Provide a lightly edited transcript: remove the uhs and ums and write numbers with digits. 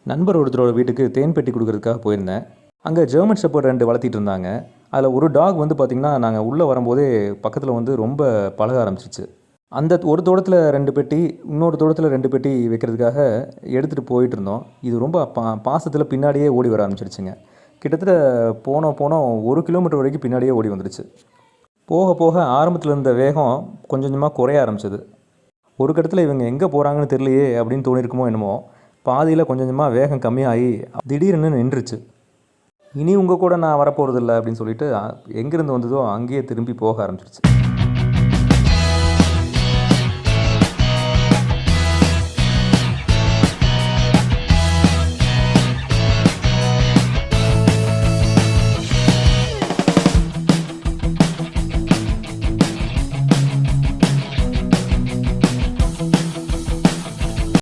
நண்பர் ஒருத்தரோட வீட்டுக்கு தேன் பெட்டி கொடுக்கறதுக்காக போயிருந்தேன். அங்கே ஜெர்மன் ஷெப்பர்ட் 2 வளர்த்திட்டு இருந்தாங்க. அதில் ஒரு டாக் வந்து பார்த்திங்கன்னா, நாங்கள் உள்ளே வரும்போதே பக்கத்தில் வந்து ரொம்ப பழக ஆரம்பிச்சிச்சு. அந்த ஒரு தோட்டத்தில் 2 பெட்டி, இன்னொரு தோட்டத்தில் 2 பெட்டி வைக்கிறதுக்காக எடுத்துகிட்டு போயிட்டு இருந்தோம். இது ரொம்ப பாசத்தில் பின்னாடியே ஓடி வர ஆரம்பிச்சிருச்சுங்க. கிட்டத்தட்ட போனோம் 1 கிலோமீட்டர் வரைக்கும் பின்னாடியே ஓடி வந்துடுச்சு. போக போக ஆரம்பத்தில் இருந்த வேகம் கொஞ்சம் கொஞ்சமாக குறைய ஆரம்பிச்சது. ஒரு கட்டத்தில் இவங்க எங்கே போகிறாங்கன்னு தெரியலையே அப்படின்னு தோணியிருக்குமோ என்னமோ, பாதியில் கொஞ்சம் கொஞ்சமாக வேகம் கம்மியாகி திடீர்னு நின்றுச்சு. இனி உங்கள் கூட நான் வரப்போகிறதில்ல அப்படின்னு சொல்லிட்டு எங்கேருந்து வந்ததோ அங்கேயே திரும்பி போக ஆரம்பிச்சிருச்சு.